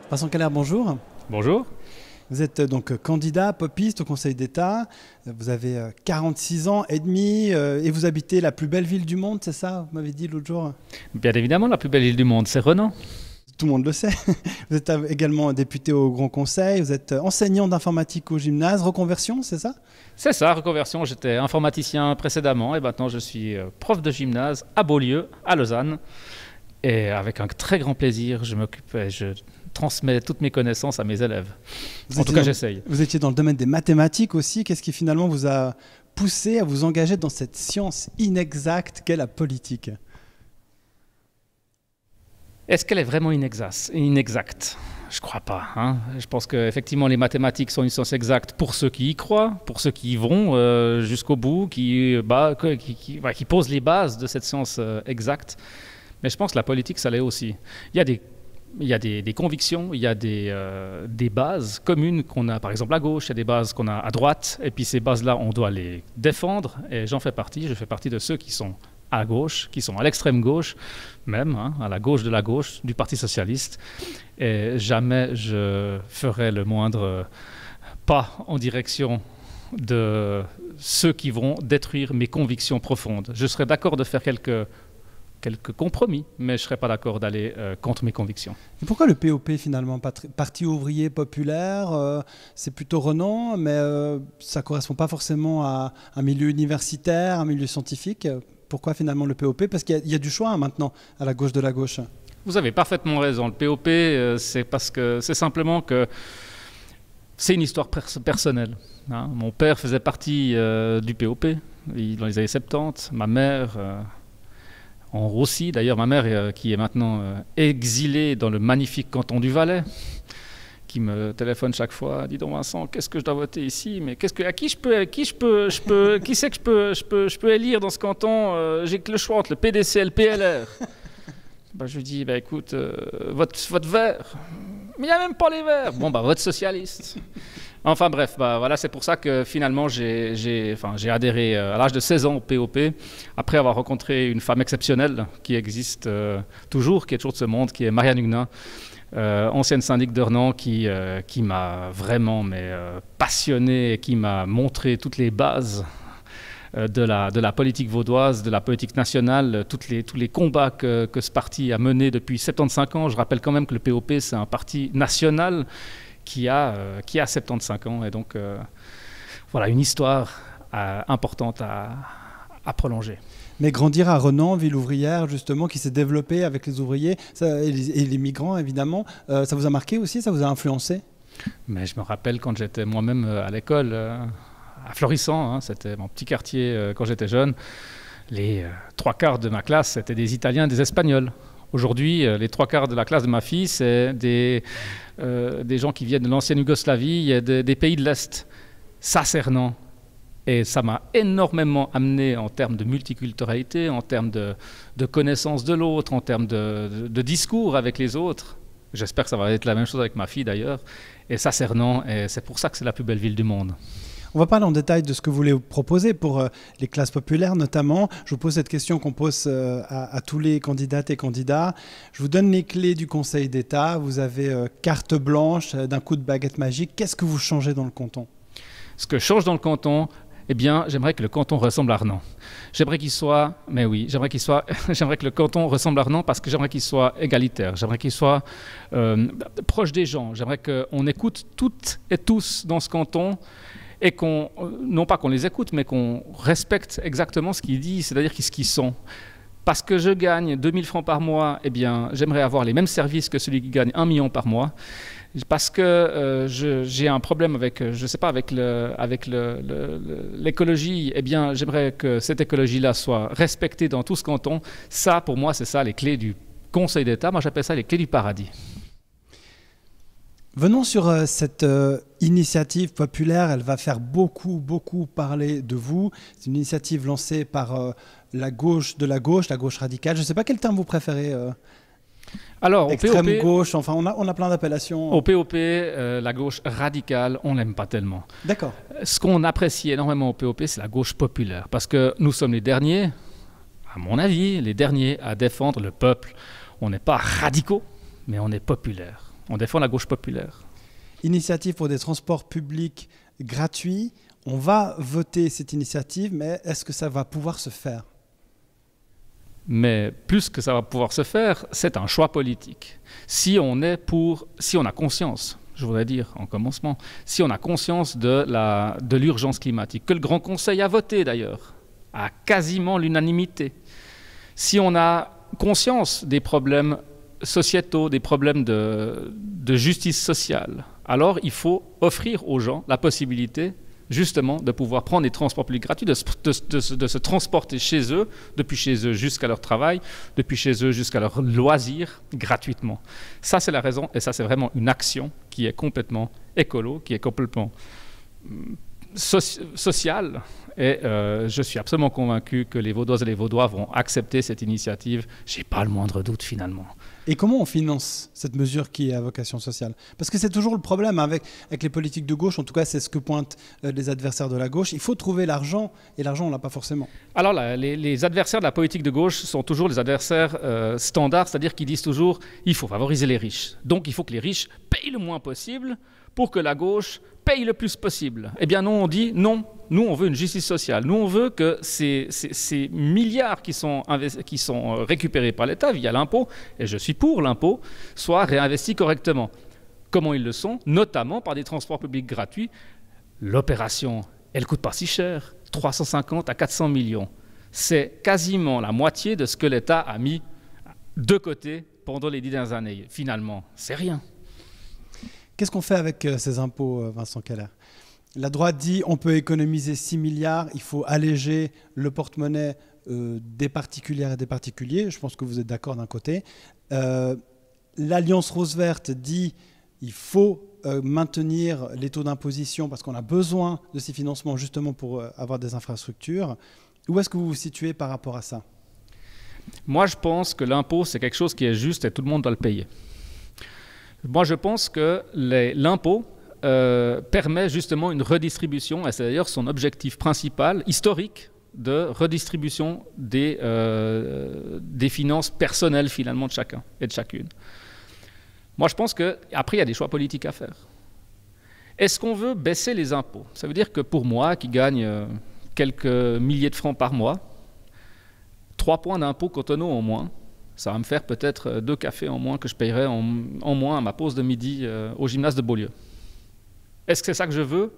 Vincent Keller, bonjour. Bonjour. Vous êtes donc candidat popiste au Conseil d'État. Vous avez 46 ans et demi et vous habitez la plus belle ville du monde, c'est ça? Vous m'avez dit l'autre jour. Bien évidemment, la plus belle île du monde, c'est Renan. Tout le monde le sait. Vous êtes également député au Grand Conseil. Vous êtes enseignant d'informatique au gymnase. Reconversion, c'est ça? C'est ça, reconversion. J'étais informaticien précédemment et maintenant je suis prof de gymnase à Beaulieu, à Lausanne. Et avec un très grand plaisir, je transmets toutes mes connaissances à mes élèves. En tout cas, j'essaye. Vous étiez dans le domaine des mathématiques aussi. Qu'est-ce qui finalement vous a poussé à vous engager dans cette science inexacte qu'est la politique? Est-ce qu'elle est vraiment inexacte? Je ne crois pas. Je pense qu'effectivement, les mathématiques sont une science exacte pour ceux qui y croient, pour ceux qui y vont jusqu'au bout, qui posent les bases de cette science exacte. Mais je pense que la politique, ça l'est aussi. Il y a des convictions, il y a des bases communes qu'on a, par exemple, à gauche, il y a des bases qu'on a à droite, et puis ces bases-là, on doit les défendre, et j'en fais partie. Je fais partie de ceux qui sont à gauche, qui sont à l'extrême gauche, même, à la gauche, du Parti socialiste. Et jamais je ferai le moindre pas en direction de ceux qui vont détruire mes convictions profondes. Je serais d'accord de faire quelques compromis, mais je ne serais pas d'accord d'aller contre mes convictions. Et pourquoi le POP finalement? Parti ouvrier populaire, c'est plutôt Renan, mais ça ne correspond pas forcément à un milieu universitaire, un milieu scientifique. Pourquoi finalement le POP? Parce qu'il y a du choix maintenant à la gauche de la gauche. Vous avez parfaitement raison. Le POP, c'est simplement que c'est une histoire personnelle. Mon père faisait partie du POP dans les années 70. Ma mère aussi. D'ailleurs, ma mère qui est maintenant exilée dans le magnifique canton du Valais, qui me téléphone chaque fois, dis donc Vincent, qu'est-ce que je dois voter ici, mais qui c'est que je peux élire dans ce canton, j'ai que le choix entre le PDC et le PLR. Je lui dis, écoute, vote vert, mais il n'y a même pas les verts. Vote socialiste. Enfin bref, voilà, c'est pour ça que finalement j'ai adhéré à l'âge de 16 ans au POP, après avoir rencontré une femme exceptionnelle qui existe toujours, qui est toujours de ce monde, qui est Marianne Huguenin, ancienne syndic de Renan, qui m'a vraiment passionné et qui m'a montré toutes les bases de la politique vaudoise, de la politique nationale, tous les combats que ce parti a menés depuis 75 ans. Je rappelle quand même que le POP, c'est un parti national qui a 75 ans. Et donc, voilà, une histoire importante à prolonger. Mais grandir à Renan, ville ouvrière, justement, qui s'est développée avec les ouvriers et les migrants, évidemment, ça vous a marqué aussi, ça vous a influencé? Mais je me rappelle quand j'étais moi-même à l'école, à Florissant, c'était mon petit quartier quand j'étais jeune, les 3/4 de ma classe, c'était des Italiens, des Espagnols. Aujourd'hui, les 3/4 de la classe de ma fille, c'est des gens qui viennent de l'ancienne Yougoslavie et des pays de l'Est. Ça, c'est Renan. Et ça m'a énormément amené en termes de multiculturalité, en termes de connaissance de l'autre, en termes de discours avec les autres. J'espère que ça va être la même chose avec ma fille d'ailleurs. Et ça, c'est Renan. Et c'est pour ça que c'est la plus belle ville du monde. On va parler en détail de ce que vous voulez proposer pour les classes populaires notamment. Je vous pose cette question qu'on pose à tous les candidates et candidats. Je vous donne les clés du Conseil d'État. Vous avez carte blanche d'un coup de baguette magique. Qu'est-ce que vous changez dans le canton? Ce que je change dans le canton, j'aimerais que le canton ressemble à Renan. J'aimerais qu'il soit, j'aimerais que le canton ressemble à Renan parce que j'aimerais qu'il soit égalitaire. J'aimerais qu'il soit proche des gens. J'aimerais qu'on écoute toutes et tous dans ce canton et non pas qu'on les écoute, mais qu'on respecte exactement ce qu'ils disent, c'est-à-dire ce qu'ils sont. Parce que je gagne 2000 francs par mois, j'aimerais avoir les mêmes services que celui qui gagne 1 million par mois. Parce que j'ai un problème avec l'écologie, j'aimerais que cette écologie-là soit respectée dans tout ce canton. Ça, pour moi, c'est ça les clés du Conseil d'État. Moi, j'appelle ça les clés du paradis. Venons sur cette initiative populaire. Elle va faire beaucoup parler de vous. C'est une initiative lancée par la gauche la gauche radicale. Je ne sais pas quel terme vous préférez. Alors, extrême au POP, gauche, enfin on a plein d'appellations. Au POP, la gauche radicale, on l'aime pas tellement. D'accord. Ce qu'on apprécie énormément au POP, c'est la gauche populaire. Parce que nous sommes les derniers, à mon avis, les derniers à défendre le peuple. On n'est pas radicaux, mais on est populaire. On défend la gauche populaire. Initiative pour des transports publics gratuits. On va voter cette initiative, mais est-ce que ça va pouvoir se faire ? Mais plus que ça va pouvoir se faire, c'est un choix politique. Si on a conscience, je voudrais dire en commencement, si on a conscience de l'urgence climatique, que le Grand Conseil a voté d'ailleurs, à quasiment l'unanimité, si on a conscience des problèmes sociétaux, des problèmes de justice sociale, alors il faut offrir aux gens la possibilité justement de pouvoir prendre des transports publics gratuits, de se transporter chez eux, depuis chez eux jusqu'à leur travail, depuis chez eux jusqu'à leur loisir, gratuitement. Ça, c'est la raison, et ça, c'est vraiment une action qui est complètement écolo, qui est complètement sociale, et je suis absolument convaincu que les Vaudoises et les Vaudois vont accepter cette initiative. Je n'ai pas le moindre doute, finalement. Et comment on finance cette mesure qui est à vocation sociale ? Parce que c'est toujours le problème avec les politiques de gauche, en tout cas c'est ce que pointent les adversaires de la gauche. Il faut trouver l'argent, et l'argent on ne l'a pas forcément. Alors là, les adversaires de la politique de gauche sont toujours les adversaires standards, c'est-à-dire qu'ils disent toujours il faut favoriser les riches. Donc il faut que les riches payent le moins possible pour que la gauche paye le plus possible. Eh bien non, on dit non, nous on veut une justice sociale. Nous on veut que ces milliards qui sont récupérés par l'État via l'impôt, et je suis pour l'impôt, soient réinvestis correctement. Comment ils le sont ? Notamment par des transports publics gratuits. L'opération, elle ne coûte pas si cher, 350 à 400 millions. C'est quasiment la moitié de ce que l'État a mis de côté pendant les 10 dernières années. Finalement, c'est rien. Qu'est-ce qu'on fait avec ces impôts, Vincent Keller ? La droite dit on peut économiser 6 milliards, il faut alléger le porte-monnaie des particulières et des particuliers. Je pense que vous êtes d'accord d'un côté. L'Alliance Rose-Verte dit il faut maintenir les taux d'imposition parce qu'on a besoin de ces financements justement pour avoir des infrastructures. Où est-ce que vous vous situez par rapport à ça ? Moi, je pense que l'impôt, c'est quelque chose qui est juste et tout le monde doit le payer. Moi, je pense que l'impôt permet justement une redistribution, et c'est d'ailleurs son objectif principal, historique, de redistribution des finances personnelles finalement de chacun et de chacune. Moi, je pense qu'après, il y a des choix politiques à faire. Est-ce qu'on veut baisser les impôts ? Ça veut dire que pour moi, qui gagne quelques milliers de francs par mois, 3 points d'impôts cantonaux en moins, ça va me faire peut-être 2 cafés en moins que je paierai en moins à ma pause de midi au gymnase de Beaulieu. Est-ce que c'est ça que je veux ?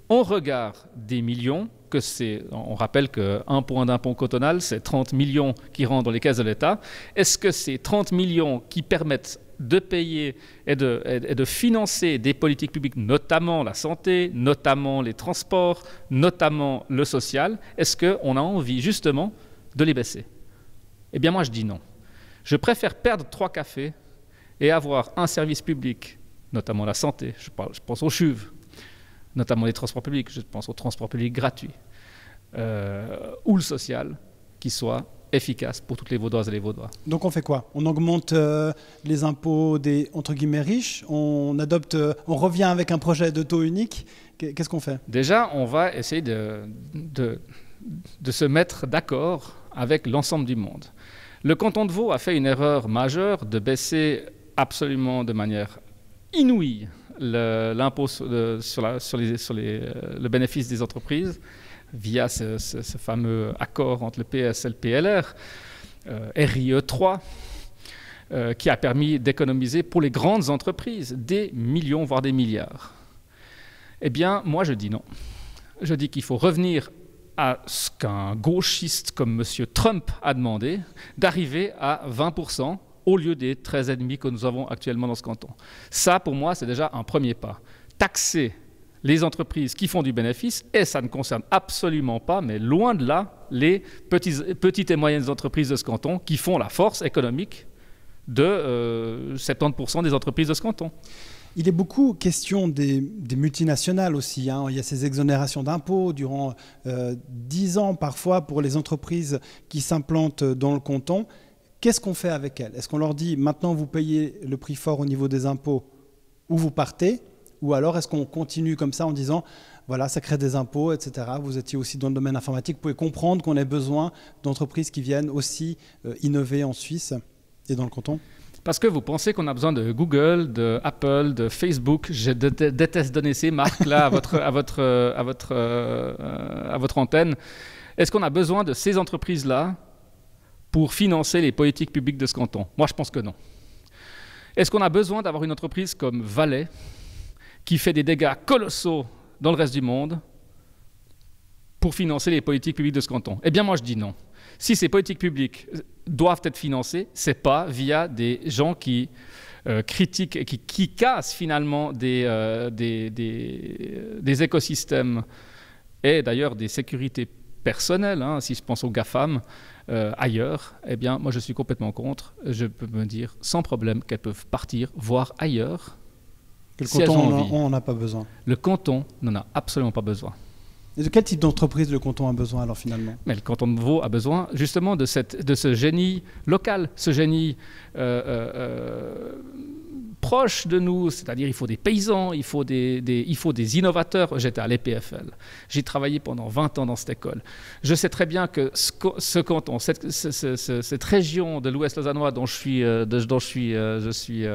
On regarde des millions, on rappelle qu'un point d'impôt cantonal, c'est 30 millions qui rentrent dans les caisses de l'État. Est-ce que ces 30 millions qui permettent de payer et de financer des politiques publiques, notamment la santé, notamment les transports, notamment le social, est-ce qu'on a envie justement de les baisser ? Eh bien moi je dis non. Je préfère perdre 3 cafés et avoir un service public, notamment la santé, je pense aux CHUV, notamment les transports publics, je pense aux transports publics gratuits, ou le social, qui soit efficace pour toutes les Vaudoises et les Vaudois. Donc on fait quoi ? On augmente les impôts des, entre guillemets, riches, on revient avec un projet de taux unique. Qu'est-ce qu'on fait ? Déjà, on va essayer de se mettre d'accord avec l'ensemble du monde. Le canton de Vaud a fait une erreur majeure de baisser absolument de manière inouïe l'impôt sur le bénéfice des entreprises via ce fameux accord entre le PS et le PLR, RIE 3, qui a permis d'économiser pour les grandes entreprises des millions, voire des milliards. Eh bien, moi je dis non. Je dis qu'il faut revenir à ce qu'un gauchiste comme M. Trump a demandé, d'arriver à 20% au lieu des 13,5% que nous avons actuellement dans ce canton. Ça, pour moi, c'est déjà un premier pas. Taxer les entreprises qui font du bénéfice, et ça ne concerne absolument pas, mais loin de là, les petites et moyennes entreprises de ce canton qui font la force économique de 70% des entreprises de ce canton. Il est beaucoup question des multinationales aussi. Hein. Il y a ces exonérations d'impôts durant 10 ans parfois pour les entreprises qui s'implantent dans le canton. Qu'est-ce qu'on fait avec elles ? Est-ce qu'on leur dit maintenant vous payez le prix fort au niveau des impôts ou vous partez ? Ou alors est-ce qu'on continue comme ça en disant voilà, ça crée des impôts, etc. Vous étiez aussi dans le domaine informatique. Vous pouvez comprendre qu'on a besoin d'entreprises qui viennent aussi innover en Suisse et dans le canton ? Parce que vous pensez qu'on a besoin de Google, de Apple, de Facebook. Je déteste donner ces marques-là à votre antenne. Est-ce qu'on a besoin de ces entreprises-là pour financer les politiques publiques de ce canton? Moi, je pense que non. Est-ce qu'on a besoin d'avoir une entreprise comme Valais qui fait des dégâts colossaux dans le reste du monde pour financer les politiques publiques de ce canton? Eh bien, moi, je dis non. Si ces politiques publiques doivent être financées, ce n'est pas via des gens qui critiquent et qui cassent finalement des écosystèmes et d'ailleurs des sécurités personnelles, hein, si je pense aux GAFAM ailleurs, eh bien, moi, je suis complètement contre. Je peux me dire sans problème qu'elles peuvent partir, voir ailleurs. Que le canton, on n'en a pas besoin. Le canton n'en a absolument pas besoin. Et de quel type d'entreprise le canton a besoin alors finalement? Mais le canton de Vaud a besoin justement de ce génie local, ce génie proche de nous, c'est-à-dire il faut des paysans, il faut des innovateurs. J'étais à l'EPFL, j'ai travaillé pendant 20 ans dans cette école. Je sais très bien que ce canton, cette région de l'Ouest lausannois dont je suis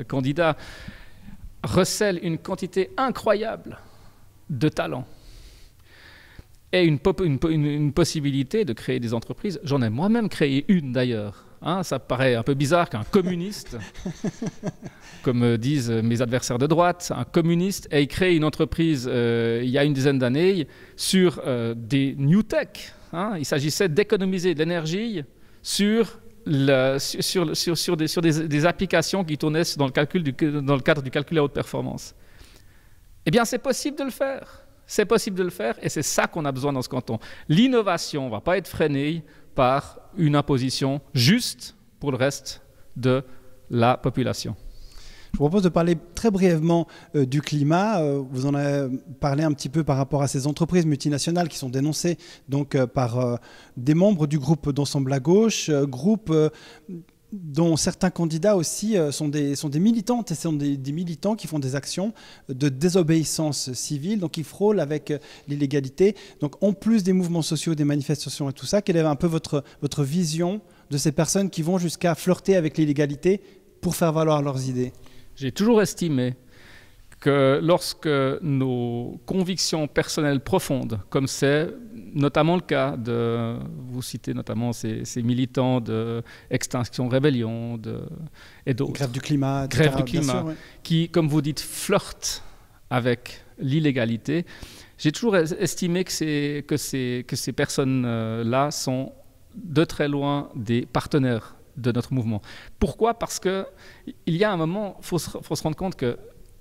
candidat, recèle une quantité incroyable de talents. Et une possibilité de créer des entreprises. J'en ai moi-même créé une d'ailleurs. Hein, ça paraît un peu bizarre qu'un communiste, comme disent mes adversaires de droite, un communiste ait créé une entreprise il y a une dizaine d'années sur des new tech. Hein. Il s'agissait d'économiser de l'énergie sur des applications qui tournaient dans le cadre du calcul à haute performance. Eh bien, c'est possible de le faire. C'est possible de le faire et c'est ça qu'on a besoin dans ce canton. L'innovation ne va pas être freinée par une imposition juste pour le reste de la population. Je vous propose de parler très brièvement du climat. Vous en avez parlé un petit peu par rapport à ces entreprises multinationales qui sont dénoncées donc, par des membres du groupe d'ensemble à gauche, groupe dont certains candidats aussi sont des militantes et sont des militants qui font des actions de désobéissance civile, donc ils frôlent avec l'illégalité. Donc en plus des mouvements sociaux, des manifestations et tout ça, quelle est un peu votre vision de ces personnes qui vont jusqu'à flirter avec l'illégalité pour faire valoir leurs idées? J'ai toujours estimé que lorsque nos convictions personnelles profondes, comme c'est notamment le cas de, vous citez notamment ces militants de Extinction Rébellion et d'autres. Grève du climat. Grève du climat, sûr, ouais. Qui, comme vous dites, flirtent avec l'illégalité. J'ai toujours estimé que ces personnes-là sont de très loin des partenaires de notre mouvement. Pourquoi? Parce qu'il y a un moment, il faut se rendre compte qu'il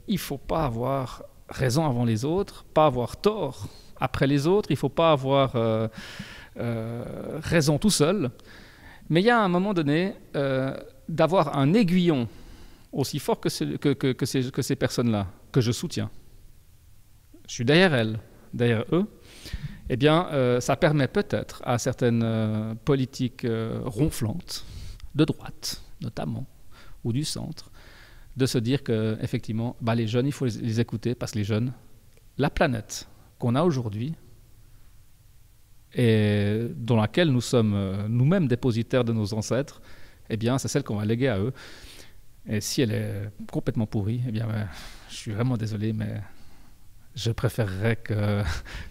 ne faut pas avoir raison avant les autres, pas avoir tort après les autres, il ne faut pas avoir raison tout seul. Mais il y a un moment donné d'avoir un aiguillon aussi fort que ces personnes-là, que je soutiens. Je suis derrière elles, derrière eux. Eh bien, ça permet peut-être à certaines politiques ronflantes, de droite notamment, ou du centre, de se dire qu'effectivement, les jeunes, il faut les écouter, parce que les jeunes, la planète qu'on a aujourd'hui, et dans laquelle nous sommes nous-mêmes dépositaires de nos ancêtres, eh bien, c'est celle qu'on va léguer à eux. Et si elle est complètement pourrie, eh bien, je suis vraiment désolé, mais je préférerais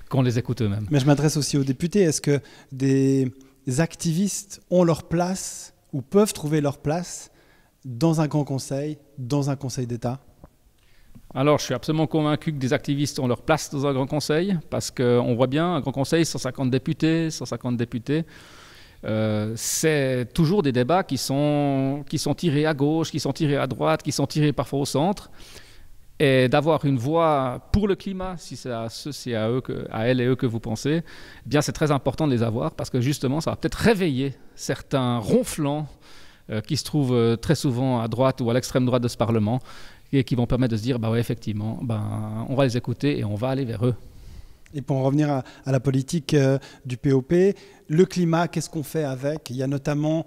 qu'on les écoute eux-mêmes. Mais je m'adresse aussi aux députés. Est-ce que des activistes ont leur place ou peuvent trouver leur place dans un grand conseil, dans un conseil d'État? Alors, je suis absolument convaincu que des activistes ont leur place dans un grand conseil, parce qu'on voit bien, un grand conseil, 150 députés, c'est toujours des débats qui sont tirés à gauche, qui sont tirés à droite, qui sont tirés parfois au centre. Et d'avoir une voix pour le climat, si c'est à elles et eux que vous pensez, eh bien c'est très important de les avoir, parce que justement, ça va peut-être réveiller certains ronflants qui se trouvent très souvent à droite ou à l'extrême droite de ce Parlement, et qui vont permettre de se dire, ouais, effectivement, on va les écouter et on va aller vers eux. Et pour en revenir à la politique du POP, le climat, qu'est-ce qu'on fait avec? Il y a notamment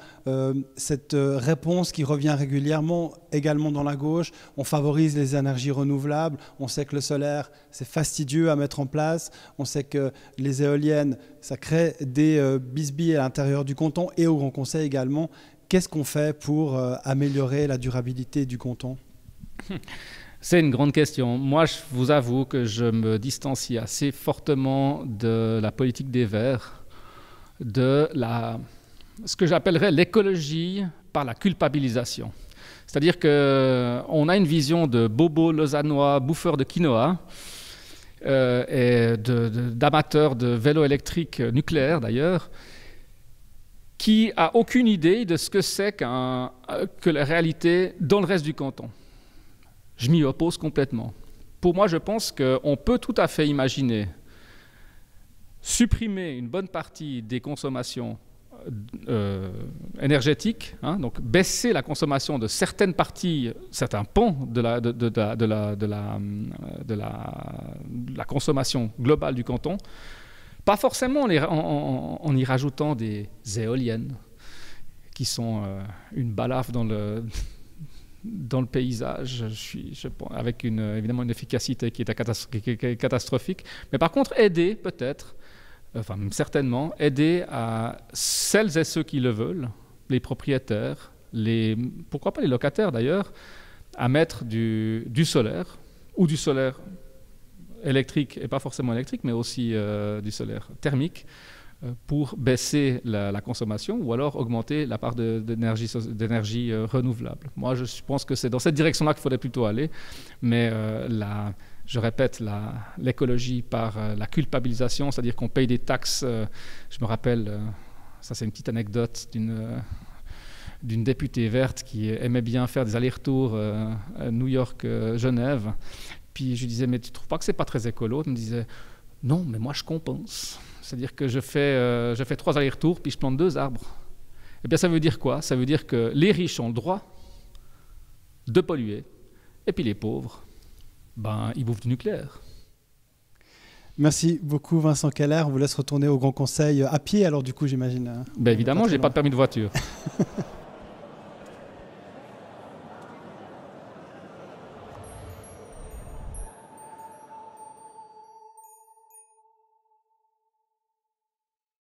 cette réponse qui revient régulièrement également dans la gauche. On favorise les énergies renouvelables. On sait que le solaire, c'est fastidieux à mettre en place. On sait que les éoliennes, ça crée des bisbilles à l'intérieur du canton et au Grand Conseil également. qu'est-ce qu'on fait pour améliorer la durabilité du canton? C'est une grande question. Moi, je vous avoue que je me distancie assez fortement de la politique des Verts, de ce que j'appellerais l'écologie par la culpabilisation. C'est-à-dire qu'on a une vision de bobo lausannois, bouffeur de quinoa, et d'amateurs de vélo électrique nucléaire d'ailleurs, qui n'a aucune idée de ce que c'est que la réalité dans le reste du canton. Je m'y oppose complètement. Pour moi, je pense qu'on peut tout à fait imaginer supprimer une bonne partie des consommations énergétiques, hein, donc baisser la consommation de certaines parties, certains pans de la consommation globale du canton, pas forcément en y rajoutant des éoliennes qui sont une balafre dans le paysage, avec évidemment une efficacité qui est catastrophique. Mais par contre, aider peut-être, enfin certainement, aider à celles et ceux qui le veulent, les propriétaires, pourquoi pas les locataires d'ailleurs, à mettre du solaire, ou du solaire électrique, et pas forcément électrique, mais aussi du solaire thermique, pour baisser la consommation ou alors augmenter la part d'énergie renouvelable. Moi, je pense que c'est dans cette direction-là qu'il faudrait plutôt aller, mais je répète, l'écologie par la culpabilisation, c'est-à-dire qu'on paye des taxes. Je me rappelle, ça c'est une petite anecdote d'une députée verte qui aimait bien faire des allers-retours New York-Genève. Puis je lui disais, mais tu ne trouves pas que ce n'est pas très écolo? Elle me disait, non, mais moi je compense. C'est-à-dire que je fais 3 allers-retours, puis je plante 2 arbres. Eh bien, ça veut dire quoi? Ça veut dire que les riches ont le droit de polluer, et puis les pauvres, ils bouffent du nucléaire. Merci beaucoup Vincent Keller. On vous laisse retourner au Grand Conseil à pied, alors du coup, j'imagine. Évidemment, je n'ai pas de permis de voiture.